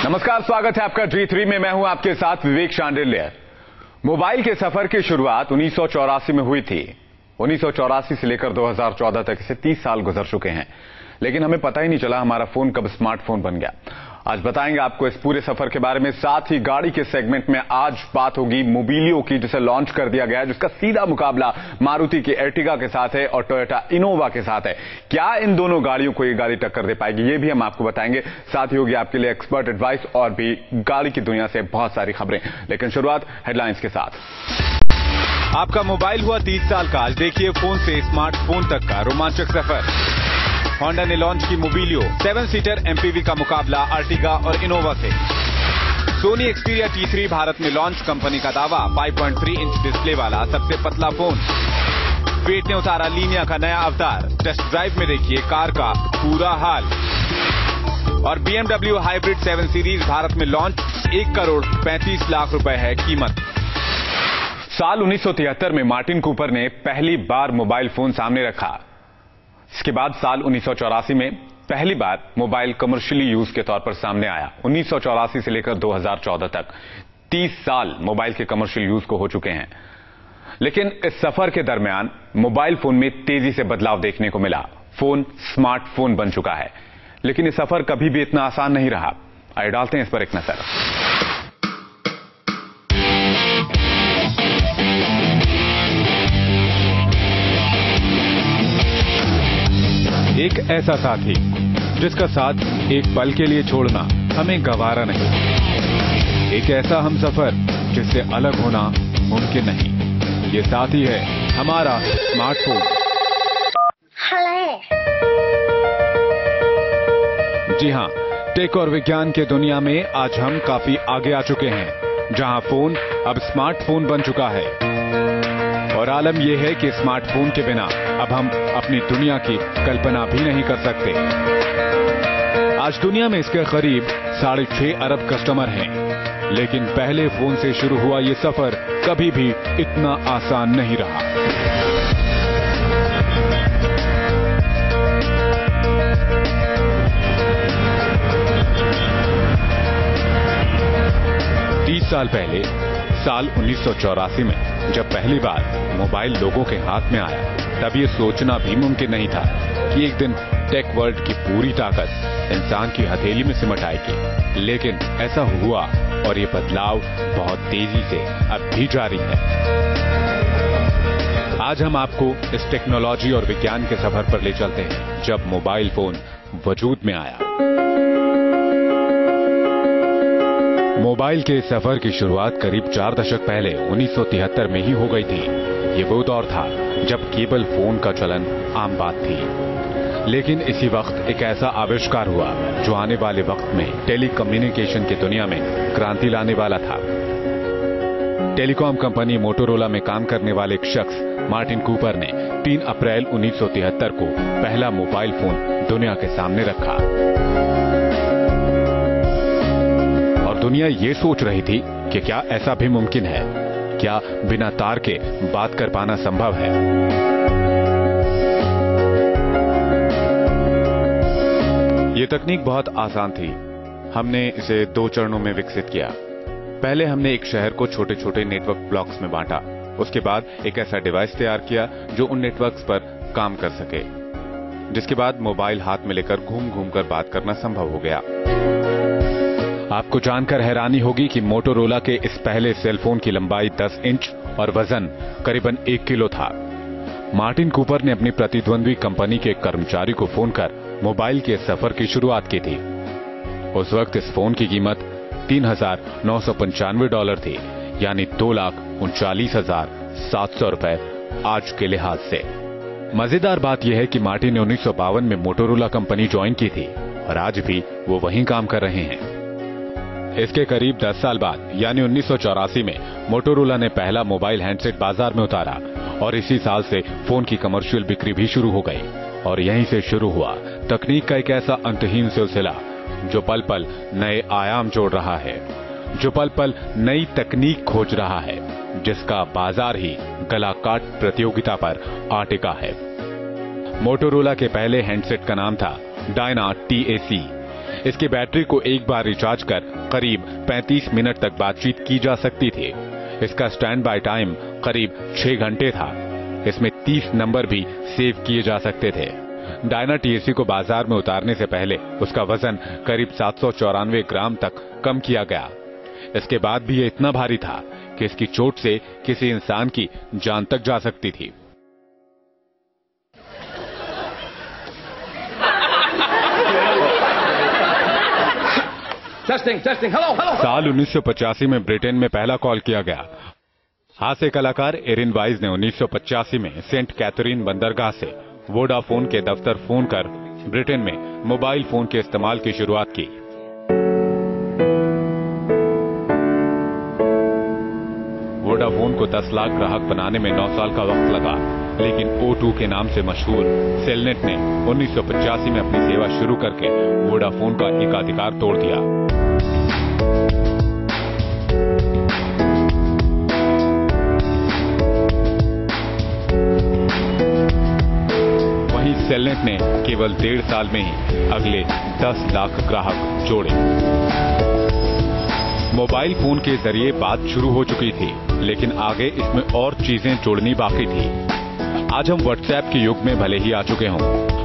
नमस्कार, स्वागत है आपका G3 में। मैं हूं आपके साथ विवेक शांडिल्य। मोबाइल के सफर की शुरुआत 1984 में हुई थी। 1984 से लेकर 2014 तक इसे 30 साल गुजर चुके हैं, लेकिन हमें पता ही नहीं चला हमारा फोन कब स्मार्टफोन बन गया। आज बताएंगे आपको इस पूरे सफर के बारे में। साथ ही गाड़ी के सेगमेंट में आज बात होगी मोबिलियो की, जिसे लॉन्च कर दिया गया है, जिसका सीधा मुकाबला मारुति की एर्टिगा के साथ है और टोयोटा इनोवा के साथ है। क्या इन दोनों गाड़ियों को ये गाड़ी टक्कर दे पाएगी, ये भी हम आपको बताएंगे। साथ ही होगी आपके लिए एक्सपर्ट एडवाइस और भी गाड़ी की दुनिया से बहुत सारी खबरें। लेकिन शुरुआत हेडलाइंस के साथ। आपका मोबाइल हुआ 30 साल का, आज देखिए फोन से स्मार्टफोन तक का रोमांचक सफर। होंडा ने लॉन्च की मोबिलियो 7 सीटर एमपीवी का मुकाबला अर्टिगा और इनोवा से। सोनी एक्सपीरिया T3 भारत में लॉन्च, कंपनी का दावा 5.3 इंच डिस्प्ले वाला सबसे पतला फोन। फिएट ने उतारा लीनिया का नया अवतार, टेस्ट ड्राइव में देखिए कार का पूरा हाल। और BMW हाइब्रिड 7 सीरीज भारत में लॉन्च, 1 करोड़ 35 लाख रुपए है कीमत। साल 1973 में मार्टिन कूपर ने पहली बार मोबाइल फोन सामने रखा। इसके बाद साल 1984 में पहली बार मोबाइल कमर्शियली यूज के तौर पर सामने आया। 1984 से लेकर 2014 तक 30 साल मोबाइल के कमर्शियल यूज को हो चुके हैं। लेकिन इस सफर के दरमियान मोबाइल फोन में तेजी से बदलाव देखने को मिला। फोन स्मार्टफोन बन चुका है, लेकिन ये सफर कभी भी इतना आसान नहीं रहा। आइए डालते हैं इस पर एक नजर। एक ऐसा साथी जिसका साथ एक पल के लिए छोड़ना हमें गवारा नहीं। एक ऐसा हमसफर जिससे अलग होना मुमकिन नहीं। ये साथी है हमारा स्मार्टफोन। जी हां, टेक और विज्ञान के दुनिया में आज हम काफी आगे आ चुके हैं, जहां फोन अब स्मार्टफोन बन चुका है। और आलम यह है कि स्मार्टफोन के बिना अब हम अपनी दुनिया की कल्पना भी नहीं कर सकते। आज दुनिया में इसके करीब 6.5 अरब कस्टमर हैं, लेकिन पहले फोन से शुरू हुआ ये सफर कभी भी इतना आसान नहीं रहा। साल पहले, साल 1984 में जब पहली बार मोबाइल लोगों के हाथ में आया, तब ये सोचना भी मुमकिन नहीं था कि एक दिन टेक वर्ल्ड की पूरी ताकत इंसान की हथेली में सिमट आएगी। लेकिन ऐसा हुआ और ये बदलाव बहुत तेजी से अब भी जारी है। आज हम आपको इस टेक्नोलॉजी और विज्ञान के सफर पर ले चलते हैं, जब मोबाइल फोन वजूद में आया। मोबाइल के सफर की शुरुआत करीब 4 दशक पहले 1973 में ही हो गई थी। ये वो दौर था जब केबल फोन का चलन आम बात थी। लेकिन इसी वक्त एक ऐसा आविष्कार हुआ जो आने वाले वक्त में टेलीकम्युनिकेशन की दुनिया में क्रांति लाने वाला था। टेलीकॉम कंपनी मोटोरोला में काम करने वाले एक शख्स मार्टिन कूपर ने 3 अप्रैल 1973 को पहला मोबाइल फोन दुनिया के सामने रखा। दुनिया ये सोच रही थी कि क्या ऐसा भी मुमकिन है, क्या बिना तार के बात कर पाना संभव है। ये तकनीक बहुत आसान थी। हमने इसे 2 चरणों में विकसित किया। पहले हमने एक शहर को छोटे छोटे नेटवर्क ब्लॉक्स में बांटा। उसके बाद एक ऐसा डिवाइस तैयार किया जो उन नेटवर्क्स पर काम कर सके, जिसके बाद मोबाइल हाथ में लेकर घूम घूम कर बात करना संभव हो गया। आपको जानकर हैरानी होगी कि मोटोरोला के इस पहले सेलफोन की लंबाई 10 इंच और वजन करीबन 1 किलो था। मार्टिन कूपर ने अपनी प्रतिद्वंद्वी कंपनी के कर्मचारी को फोन कर मोबाइल के सफर की शुरुआत की थी। उस वक्त इस फोन की कीमत $3,995 थी, यानी 2,39,700 रुपए आज के लिहाज से। मजेदार बात यह है कि मार्टिन ने 1952 में मोटोरोला कंपनी ज्वाइन की थी और आज भी वो वहीं काम कर रहे हैं। इसके करीब 10 साल बाद, यानी 1984 में मोटोरोला ने पहला मोबाइल हैंडसेट बाजार में उतारा और इसी साल से फोन की कमर्शियल बिक्री भी शुरू हो गई। और यहीं से शुरू हुआ तकनीक का एक ऐसा अंतहीन सिलसिला जो पल पल नए आयाम जोड़ रहा है, जो पल पल नई तकनीक खोज रहा है, जिसका बाजार ही गला काट प्रतियोगिता पर आ टिका है। मोटोरोला के पहले हैंडसेट का नाम था डायना TAC। इसकी बैटरी को एक बार रिचार्ज कर करीब 35 मिनट तक बातचीत की जा सकती थी। इसका स्टैंड बाय टाइम करीब 6 घंटे था। इसमें 30 नंबर भी सेव किए जा सकते थे। डायना टीएसी को बाजार में उतारने से पहले उसका वजन करीब 794 ग्राम तक कम किया गया। इसके बाद भी ये इतना भारी था कि इसकी चोट से किसी इंसान की जान तक जा सकती थी। टेस्टिंग हेलो साल 1985 में ब्रिटेन में पहला कॉल किया गया। हास्य कलाकार एरिन वाइज ने 1985 में सेंट कैथरीन बंदरगाह से वोडाफोन के दफ्तर फोन कर ब्रिटेन में मोबाइल फोन के इस्तेमाल की शुरुआत की। वोडाफोन को 10 लाख ग्राहक बनाने में 9 साल का वक्त लगा, लेकिन O2 के नाम से मशहूर सेलनेट ने 1985 में अपनी सेवा शुरू करके वोडाफोन का एकाधिकार तोड़ दिया। वहीं सेलनेट ने केवल 1.5 साल में ही अगले 10 लाख ग्राहक जोड़े। मोबाइल फोन के जरिए बात शुरू हो चुकी थी, लेकिन आगे इसमें और चीजें जोड़नी बाकी थी। आज हम व्हाट्सएप के युग में भले ही आ चुके हों,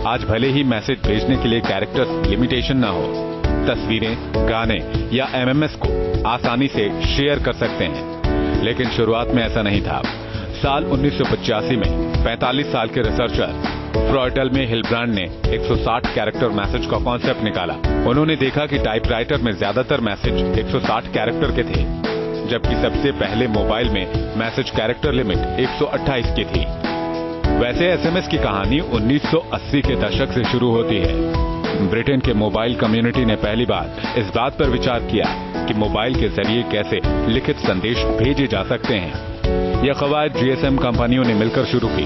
आज भले ही मैसेज भेजने के लिए कैरेक्टर्स लिमिटेशन ना हो, तस्वीरें, गाने या एमएमएस को आसानी से शेयर कर सकते हैं, लेकिन शुरुआत में ऐसा नहीं था। साल 1985 में 45 साल के रिसर्चर फ्रॉइडल में हिलब्रांड ने 160 कैरेक्टर मैसेज का कॉन्सेप्ट निकाला। उन्होंने देखा कि टाइपराइटर में ज्यादातर मैसेज 160 कैरेक्टर के थे, जबकि सबसे पहले मोबाइल में मैसेज कैरेक्टर लिमिट 128 की थी। वैसे एसएमएस की कहानी 1980 के दशक से शुरू होती है। ब्रिटेन के मोबाइल कम्युनिटी ने पहली बार इस बात पर विचार किया कि मोबाइल के जरिए कैसे लिखित संदेश भेजे जा सकते हैं। यह कवायद जीएसएम कंपनियों ने मिलकर शुरू की।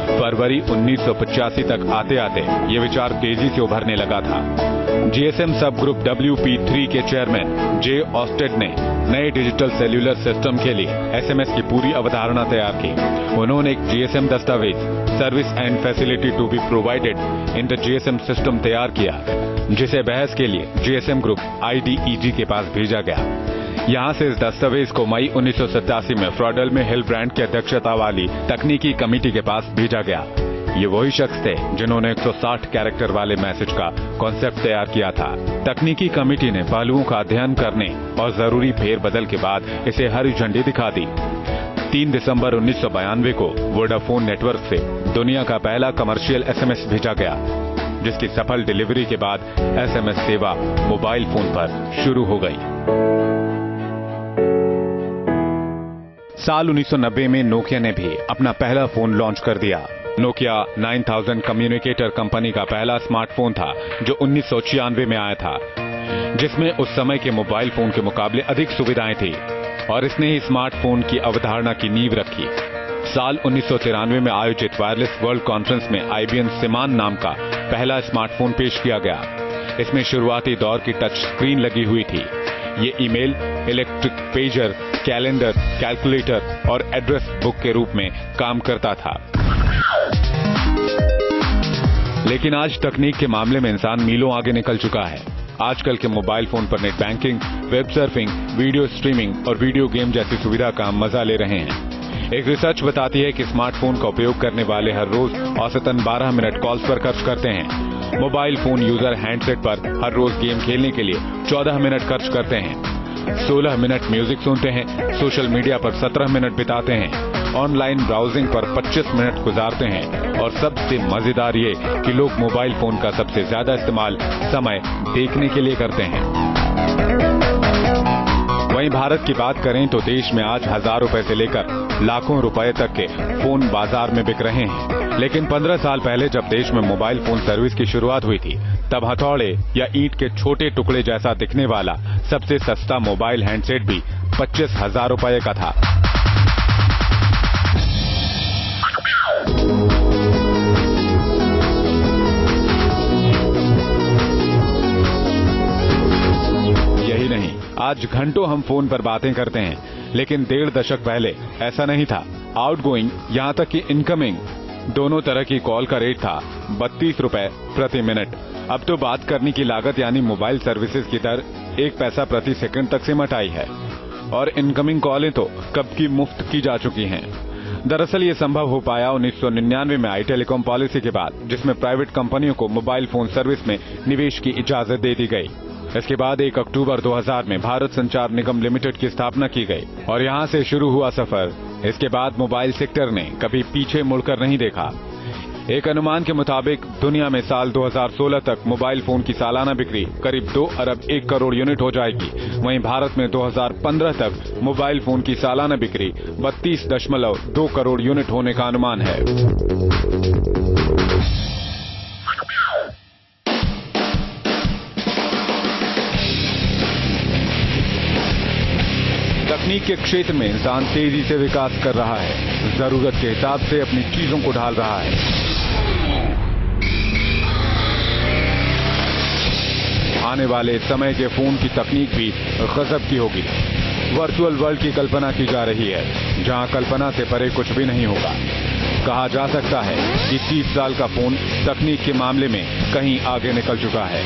फरवरी 1985 तक आते आते ये विचार तेजी से उभरने लगा था। जीएसएम सब ग्रुप WP3 के चेयरमैन जे ऑस्टेड ने नए डिजिटल सेल्यूलर सिस्टम के लिए एसएमएस की पूरी अवधारणा तैयार की। उन्होंने एक जीएसएम दस्तावेज service and facility to be provided in the GSM system तैयार किया, जिसे बहस के लिए जीएसएम ग्रुप IDEG के पास भेजा गया। यहां से इस दस्तावेज को मई 1987 में फ्रॉइडल में हिलब्रांड की अध्यक्षता वाली तकनीकी कमेटी के पास भेजा गया। ये वही शख्स थे जिन्होंने 160 कैरेक्टर वाले मैसेज का कॉन्सेप्ट तैयार किया था। तकनीकी कमेटी ने पहलुओं का अध्ययन करने और जरूरी फेरबदल के बाद इसे हरी झंडी दिखा दी। 3 दिसंबर 1992 को वोडाफोन नेटवर्क से दुनिया का पहला कमर्शियल एसएमएस भेजा गया, जिसकी सफल डिलीवरी के बाद एसएमएस सेवा मोबाइल फोन पर शुरू हो गई। साल 1990 में नोकिया ने भी अपना पहला फोन लॉन्च कर दिया। नोकिया 9000 कम्युनिकेटर कंपनी का पहला स्मार्टफोन था, जो 1996 में आया था, जिसमें उस समय के मोबाइल फोन के मुकाबले अधिक सुविधाएं थी, और इसने ही स्मार्टफोन की अवधारणा की नींव रखी। साल 1993 में आयोजित वायरलेस वर्ल्ड कॉन्फ्रेंस में IBM सिमान नाम का पहला स्मार्टफोन पेश किया गया। इसमें शुरुआती दौर की टच स्क्रीन लगी हुई थी। ये email, electric pager, calendar, calculator और एड्रेस बुक के रूप में काम करता था। लेकिन आज तकनीक के मामले में इंसान मीलों आगे निकल चुका है। आजकल के मोबाइल फोन पर net banking, web surfing, video streaming और वीडियो गेम जैसी सुविधा का मजा ले रहे हैं। एक रिसर्च बताती है कि स्मार्टफोन का उपयोग करने वाले हर रोज औसतन 12 मिनट कॉल्स पर खर्च करते हैं। मोबाइल फोन यूजर हैंडसेट पर हर रोज गेम खेलने के लिए 14 मिनट खर्च करते हैं। 16 मिनट म्यूजिक सुनते हैं, सोशल मीडिया पर 17 मिनट बिताते हैं, ऑनलाइन ब्राउजिंग पर 25 मिनट गुजारते हैं, और सबसे मजेदार ये कि लोग मोबाइल फोन का सबसे ज्यादा इस्तेमाल समय देखने के लिए करते हैं। वहीं भारत की बात करें तो देश में आज 1000 रुपए से लेकर लाखों रुपए तक के फोन बाजार में बिक रहे हैं। लेकिन 15 साल पहले जब देश में मोबाइल फोन सर्विस की शुरुआत हुई थी, तब हथौड़े या ईंट के छोटे टुकड़े जैसा दिखने वाला सबसे सस्ता मोबाइल हैंडसेट भी 25,000 रुपए का था। यही नहीं, आज घंटों हम फोन पर बातें करते हैं, लेकिन 1.5 दशक पहले ऐसा नहीं था। आउटगोइंग यहां तक कि इनकमिंग दोनों तरह की कॉल का रेट था 32 रुपए प्रति मिनट। अब तो बात करने की लागत यानी मोबाइल सर्विसेज की दर 1 पैसा प्रति सेकंड तक सिमट आई है और इनकमिंग कॉलें तो कब की मुफ्त की जा चुकी हैं। दरअसल ये संभव हो पाया 1999 में आई टेलीकॉम पॉलिसी के बाद, जिसमें प्राइवेट कंपनियों को मोबाइल फोन सर्विस में निवेश की इजाजत दे दी गई। इसके बाद 1 अक्टूबर 2000 में भारत संचार निगम लिमिटेड की स्थापना की गई और यहां से शुरू हुआ सफर। इसके बाद मोबाइल सेक्टर ने कभी पीछे मुड़कर नहीं देखा। एक अनुमान के मुताबिक दुनिया में साल 2016 तक मोबाइल फोन की सालाना बिक्री करीब 2 अरब 1 करोड़ यूनिट हो जाएगी। वहीं भारत में 2015 तक मोबाइल फोन की सालाना बिक्री 32.2 करोड़ यूनिट होने का अनुमान है। तकनीक के क्षेत्र में इंसान तेजी से विकास कर रहा है, जरूरत के हिसाब से अपनी चीजों को ढाल रहा है। आने वाले समय के फोन की तकनीक भी गजब की होगी। वर्चुअल वर्ल्ड की कल्पना की जा रही है, जहां कल्पना से परे कुछ भी नहीं होगा। कहा जा सकता है कि 30 साल का फोन तकनीक के मामले में कहीं आगे निकल चुका है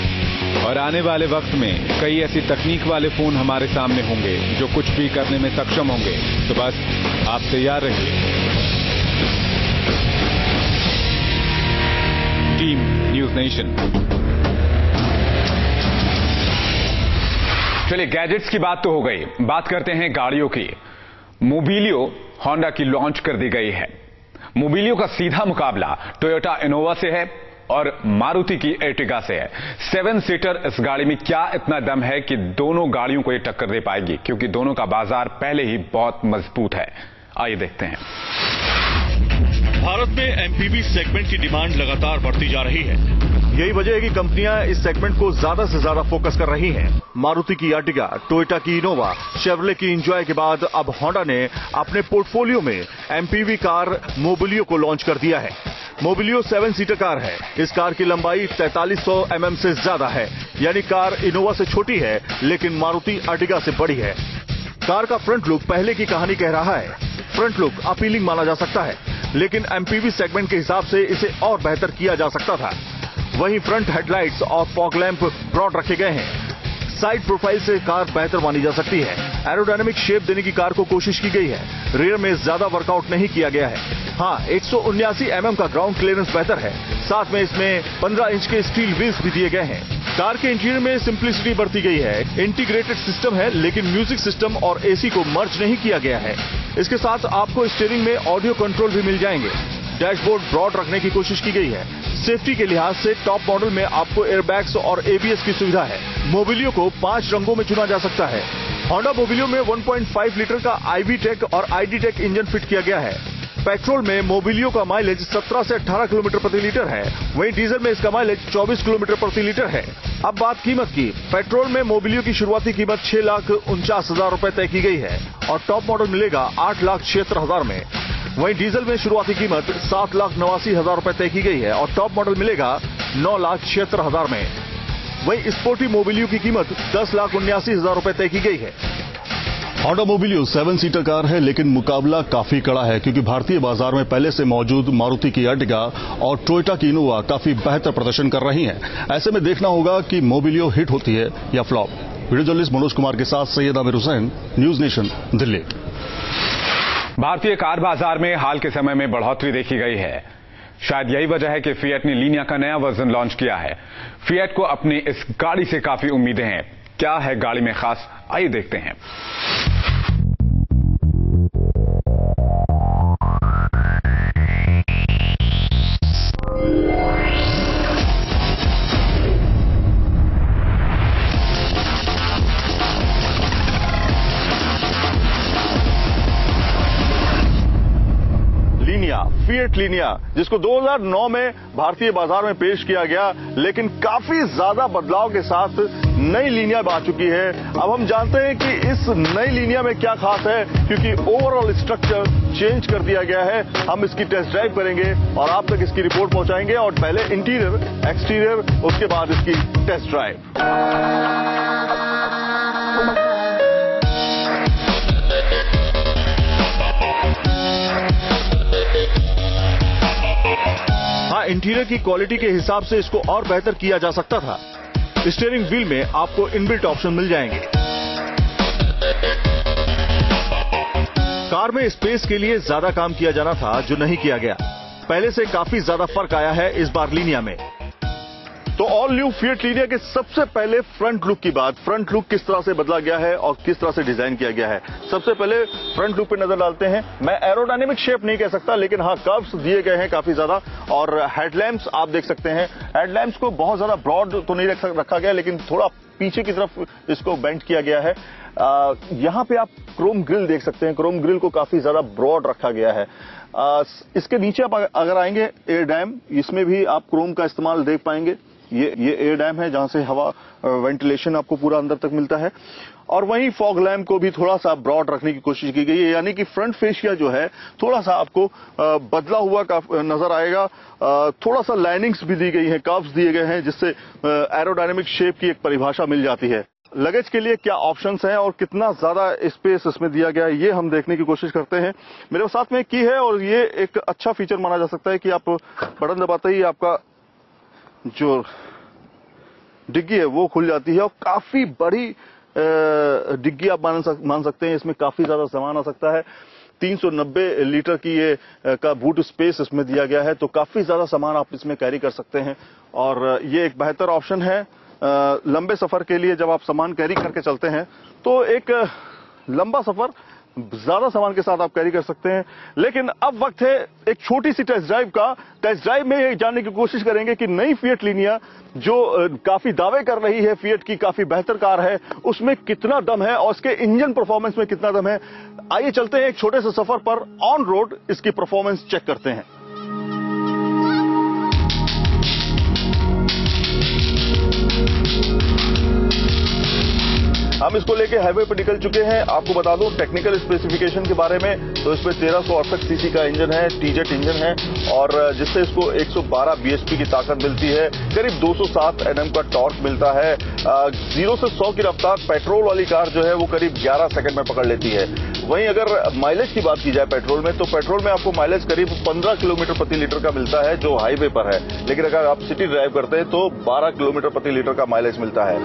और आने वाले वक्त में कई ऐसी तकनीक वाले फोन हमारे सामने होंगे जो कुछ भी करने में सक्षम होंगे। तो बस आप तैयार रहिए। Team news nation. चलिए, गैजेट्स की बात तो हो गई, बात करते हैं गाड़ियों की। मोबिलियो होंडा की लॉन्च कर दी गई है। मोबिलियो का सीधा मुकाबला टोयोटा इनोवा से है और मारुति की एर्टिगा से है। 7 सीटर इस गाड़ी में क्या इतना दम है कि दोनों गाड़ियों को ये टक्कर दे पाएगी, क्योंकि दोनों का बाजार पहले ही बहुत मजबूत है। आइए देखते हैं। भारत में एमपीवी सेगमेंट की डिमांड लगातार बढ़ती जा रही है। यही वजह है कि कंपनियां इस सेगमेंट को ज्यादा से ज्यादा फोकस कर रही हैं। मारुति की एर्टिगा, टोयोटा की इनोवा, शेवरले की एंजॉय के बाद अब होंडा ने अपने पोर्टफोलियो में एमपीवी कार मोबिलियो को लॉन्च कर दिया है। मोबिलियो 7 सीटर कार है। इस कार की लंबाई 4300 mm से ज्यादा है, यानी कार इनोवा से छोटी है लेकिन मारुति एर्टिगा से बड़ी है। कार का फ्रंट लुक पहले की कहानी कह रहा है। फ्रंट लुक अपीलिंग माना जा सकता है, लेकिन एमपीवी सेगमेंट के हिसाब से इसे और बेहतर किया जा सकता था। वहीं फ्रंट हेडलाइट्स और फॉग लैंप ब्रॉड रखे गए हैं। साइड प्रोफाइल से कार बेहतर मानी जा सकती है। एरोडायनामिक शेप देने की कार को कोशिश की गई है। रेयर में ज्यादा वर्कआउट नहीं किया गया है। हाँ, 179 mm का ग्राउंड क्लियरेंस बेहतर है। साथ में इसमें 15 इंच के स्टील व्हील्स भी दिए गए हैं। कार के इंटीरियर में सिंप्लिसिटी बरती गई है। इंटीग्रेटेड सिस्टम है, लेकिन म्यूजिक सिस्टम और एसी को मर्ज नहीं किया गया है। इसके साथ आपको स्टीयरिंग में ऑडियो कंट्रोल भी मिल जाएंगे। डैशबोर्ड ब्रॉड रखने की कोशिश की गई है। सेफ्टी के लिहाज से टॉप मॉडल में आपको एयरबैग्स और एबीएस की सुविधा है। मोबिलियो को 5 रंगों में चुना जा सकता है। होंडा मोबिलियो में 1.5 लीटर का आईवी टेक और आईडी टेक इंजन फिट किया गया है। पेट्रोल में मोबिलियो का माइलेज 17 से 18 किलोमीटर प्रति लीटर है। वहीं डीजल में इसका माइलेज 24 किलोमीटर प्रति लीटर है। अब बात कीमत की। पेट्रोल में मोबिलियो की शुरुआती कीमत 6,49,000 रुपए तय की गई है और टॉप मॉडल मिलेगा 8,76,000 में। वहीं डीजल में शुरुआती कीमत 7,89,000 रुपए तय की गई है और टॉप मॉडल मिलेगा 9,76,000 में। वहीं स्पोर्टी मोबिलियो की कीमत 10,79,000 रुपए तय की गई है। होंडा मोबिलियो 7 सीटर कार है, लेकिन मुकाबला काफी कड़ा है, क्योंकि भारतीय बाजार में पहले से मौजूद मारुति की एर्टिगा और टोयोटा की इनोवा काफी बेहतर प्रदर्शन कर रही हैं। ऐसे में देखना होगा कि मोबिलियो हिट होती है या flop. Video journalist Manoj Kumar के साथ सैयद आमिर हुसैन, न्यूज नेशन, दिल्ली। भारतीय कार बाजार में हाल के समय में बढ़ोतरी देखी गई है। शायद यही वजह है कि फिएट ने लीनिया का नया वर्जन लॉन्च किया है। फिएट को अपनी इस गाड़ी से काफी उम्मीदें हैं। क्या है गाड़ी में खास, आइए देखते हैं। फिएट लीनिया, जिसको 2009 में भारतीय बाजार में पेश किया गया, लेकिन काफी ज्यादा बदलाव के साथ नई लीनिया आ चुकी है। अब हम जानते हैं कि इस नई लीनिया में क्या खास है, क्योंकि ओवरऑल स्ट्रक्चर चेंज कर दिया गया है। हम इसकी टेस्ट ड्राइव करेंगे और आप तक इसकी रिपोर्ट पहुंचाएंगे। और पहले इंटीरियर, एक्सटीरियर, उसके बाद इसकी टेस्ट ड्राइव। इंटीरियर की क्वालिटी के हिसाब से इसको और बेहतर किया जा सकता था। स्टीयरिंग व्हील में आपको इनबिल्ट ऑप्शन मिल जाएंगे। कार में स्पेस के लिए ज्यादा काम किया जाना था, जो नहीं किया गया। पहले से काफी ज्यादा फर्क आया है इस बार लीनिया में। तो ऑल न्यू फिएट लीनिया के सबसे पहले फ्रंट लुक की बात, फ्रंट लुक किस तरह से बदला गया है और किस तरह से डिजाइन किया गया है। सबसे पहले फ्रंट लुक पे नजर डालते हैं। मैं एरोडायनेमिक शेप नहीं कह सकता, लेकिन हाँ कर्व्स दिए गए हैं काफी ज्यादा। और हेडलैम्प्स आप देख सकते हैं, हेडलैम्प्स को बहुत ज्यादा ब्रॉड तो नहीं रखा गया, लेकिन थोड़ा पीछे की तरफ इसको बेंड किया गया है। यहां पे आप क्रोम ग्रिल देख सकते हैं, क्रोम ग्रिल को काफी ज्यादा ब्रॉड रखा गया है। इसके नीचे आप अगर आएंगे एयर डैम, इसमें भी आप क्रोम का इस्तेमाल देख पाएंगे। ये एयर डैम है जहां से हवा वेंटिलेशन आपको पूरा अंदर तक मिलता है। और वहीं फॉग लैम्प को भी थोड़ा सा ब्रॉड रखने की कोशिश की गई है, यानी कि फ्रंट फेशिया जो है थोड़ा सा आपको बदला हुआ नजर आएगा। थोड़ा सा लाइनिंग्स भी दी गई हैं, कर्व्स दिए गए हैं, जिससे एरोडायनेमिक शेप की एक परिभाषा मिल जाती है। लगेज के लिए क्या ऑप्शंस हैं और कितना ज्यादा स्पेस इसमें दिया गया है, ये हम देखने की कोशिश करते हैं। मेरे साथ में की है और ये एक अच्छा फीचर माना जा सकता है कि आप बटन दबाते ही आपका जो डिग्गी है वो खुल जाती है और काफी बड़ी डिग्गी आप मान सकते हैं। इसमें काफी ज्यादा सामान आ सकता है। 390 लीटर की ये का बूट स्पेस इसमें दिया गया है, तो काफी ज्यादा सामान आप इसमें कैरी कर सकते हैं और ये एक बेहतर ऑप्शन है लंबे सफर के लिए। जब आप सामान कैरी करके चलते हैं तो एक लंबा सफर ज्यादा सामान के साथ आप कैरी कर सकते हैं। लेकिन अब वक्त है एक छोटी सी टेस्ट ड्राइव का। टेस्ट ड्राइव में ये जानने की कोशिश करेंगे कि नई फिएट लीनिया जो काफी दावे कर रही है फिएट की काफी बेहतर कार है, उसमें कितना दम है और उसके इंजन परफॉर्मेंस में कितना दम है। आइए चलते हैं एक छोटे से सफर पर, ऑन रोड इसकी परफॉर्मेंस चेक करते हैं। हम इसको लेके हाईवे पर निकल चुके हैं। आपको बता दूं टेक्निकल स्पेसिफिकेशन के बारे में, तो इसमें 1368 सीसी का इंजन है, टीजेट इंजन है और जिससे इसको 112 बीएचपी की ताकत मिलती है। करीब 207 एनएम का टॉर्क मिलता है। 0 से 100 की रफ्तार पेट्रोल वाली कार जो है वो करीब 11 सेकंड में पकड़ लेती है। वहीं अगर माइलेज की बात की जाए पेट्रोल में, तो पेट्रोल में आपको माइलेज करीब 15 किलोमीटर प्रति लीटर का मिलता है जो हाईवे पर है। लेकिन अगर आप सिटी ड्राइव करते हैं तो 12 किलोमीटर प्रति लीटर का माइलेज मिलता है।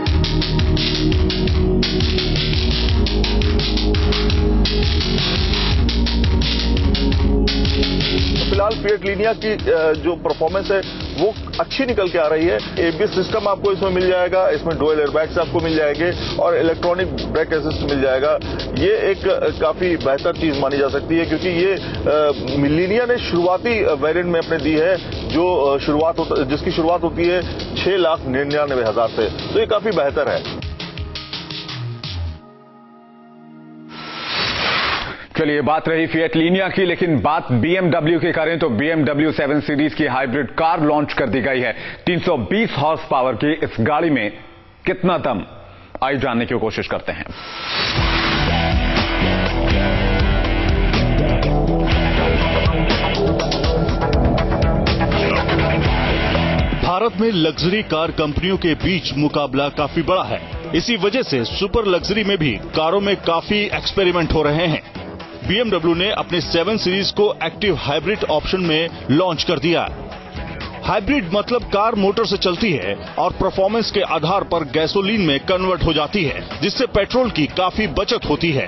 फिलहाल फिएट लीनिया की जो परफॉर्मेंस है वो अच्छी निकल के आ रही है। एबीएस सिस्टम आपको इसमें मिल जाएगा, इसमें डुअल एयरबैग्स आपको मिल जाएंगे और इलेक्ट्रॉनिक ब्रेक असिस्ट मिल जाएगा। ये एक काफी बेहतर चीज मानी जा सकती है, क्योंकि ये लीनिया ने शुरुआती वेरिएंट में अपने दी है जो जिसकी शुरुआत होती है 6,99,000 से, तो ये काफी बेहतर है। चलिए बात रही फिएट लीनिया की, लेकिन बात BMW की करें तो BMW 7 सीरीज की हाइब्रिड कार लॉन्च कर दी गई है। 320 हॉर्स पावर की इस गाड़ी में कितना दम, आइए जानने की कोशिश करते हैं। भारत में लग्जरी कार कंपनियों के बीच मुकाबला काफी बड़ा है। इसी वजह से सुपर लग्जरी में भी कारों में काफी एक्सपेरिमेंट हो रहे हैं। BMW ने अपने 7 सीरीज को एक्टिव हाइब्रिड ऑप्शन में लॉन्च कर दिया। हाइब्रिड मतलब कार मोटर से चलती है और परफॉर्मेंस के आधार पर गैसोलीन में कन्वर्ट हो जाती है, जिससे पेट्रोल की काफी बचत होती है।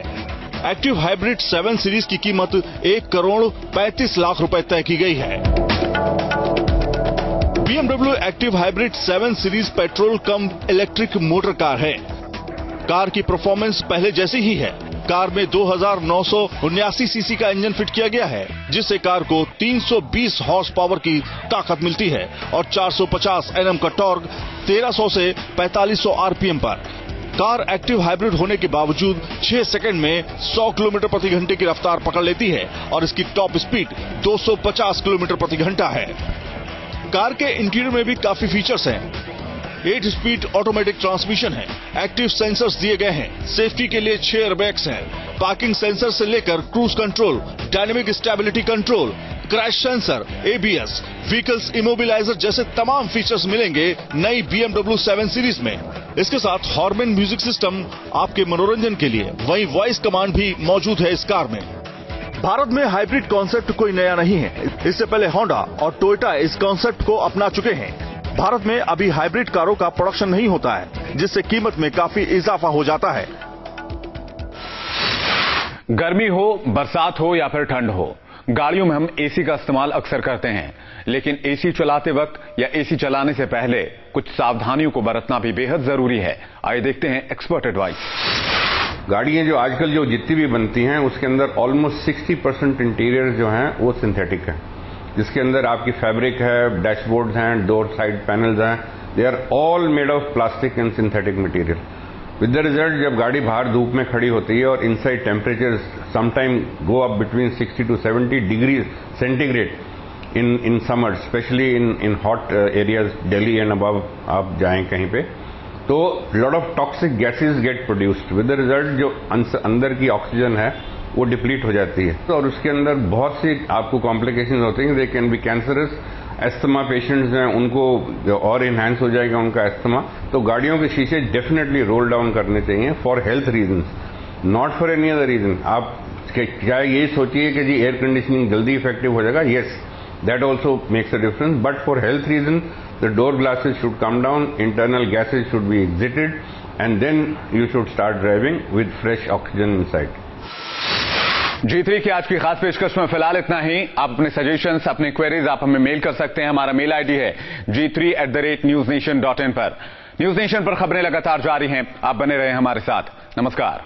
एक्टिव हाइब्रिड 7 सीरीज की कीमत 1,35 लाख रुपए तय की गई है। BMW active hybrid 7 series petrol cum electric motor car है। कार की परफॉर्मेंस पहले जैसी ही है। कार में 2,979 सीसी का इंजन फिट किया गया है, जिससे कार को 320 हॉर्स पावर की ताकत मिलती है और 450 एनएम का टॉर्क 1300 से 4500 आरपीएम पर। कार एक्टिव हाइब्रिड होने के बावजूद 6 सेकंड में 100 किलोमीटर प्रति घंटे की रफ्तार पकड़ लेती है और इसकी टॉप स्पीड 250 किलोमीटर प्रति घंटा है। कार के इंटीरियर में भी काफी फीचर्स हैं। 8 स्पीड ऑटोमेटिक ट्रांसमिशन है, एक्टिव सेंसर्स दिए गए हैं, सेफ्टी के लिए 6 एयरबैग्स हैं, पार्किंग सेंसर से लेकर cruise control, dynamic stability control, crash sensor, ABS, vehicles immobiliser जैसे तमाम फीचर्स मिलेंगे नई BMW 7 सीरीज में। इसके साथ हॉर्न म्यूजिक सिस्टम आपके मनोरंजन के लिए, वहीं वॉइस कमांड भी मौजूद है इस कार में। भारत में हाइब्रिड कॉन्सेप्ट कोई नया नहीं है। इससे पहले होंडा और टोयोटा इस कॉन्सेप्ट को अपना चुके हैं। भारत में अभी हाइब्रिड कारों का प्रोडक्शन नहीं होता है, जिससे कीमत में काफी इजाफा हो जाता है। गर्मी हो, बरसात हो या फिर ठंड हो, गाड़ियों में हम एसी का इस्तेमाल अक्सर करते हैं, लेकिन एसी चलाते वक्त या एसी चलाने से पहले कुछ सावधानियों को बरतना भी बेहद जरूरी है। आइए देखते हैं एक्सपर्ट एडवाइस। गाड़ियां जो आजकल जो जितनी भी बनती हैं उसके अंदर ऑलमोस्ट 60% इंटीरियर जो हैं वो सिंथेटिक है, जिसके अंदर आपकी फैब्रिक है, डैशबोर्ड्स हैं, डोर साइड पैनल्स हैं, they are all made of plastic and synthetic material. With the result जब गाड़ी बाहर धूप में खड़ी होती है और inside temperature sometime go up between 60 to 70 degree centigrade in summer, specially in hot areas, Delhi and above आप जाएं कहीं पे, तो lot of toxic gases get produced. With the result जो अंदर की ऑक्सीजन है वो डिप्लीट हो जाती है और उसके अंदर बहुत सी आपको कॉम्प्लिकेशंस होती हैं। They can be cancerous. Asthma patients हैं उनको और इन्हांस हो जाएगा उनका एस्थमा। तो गाड़ियों के शीशे डेफिनेटली रोल डाउन करने चाहिए for health reasons, not for any other reason. आप क्या ये सोचिए कि जी एयर कंडीशनिंग जल्दी इफेक्टिव हो जाएगा? Yes, that also makes a difference, but for health reason the door glasses should come down, internal gases should be exited and then you should start driving with fresh oxygen inside. G3 की आज की खास पेशकश में फिलहाल इतना ही। आप अपने सजेशंस, अपने क्वेरीज आप हमें मेल कर सकते हैं। हमारा मेल आईडी है g3@newsnation.in पर। न्यूज नेशन पर खबरें लगातार जारी हैं। आप बने रहें हमारे साथ। नमस्कार।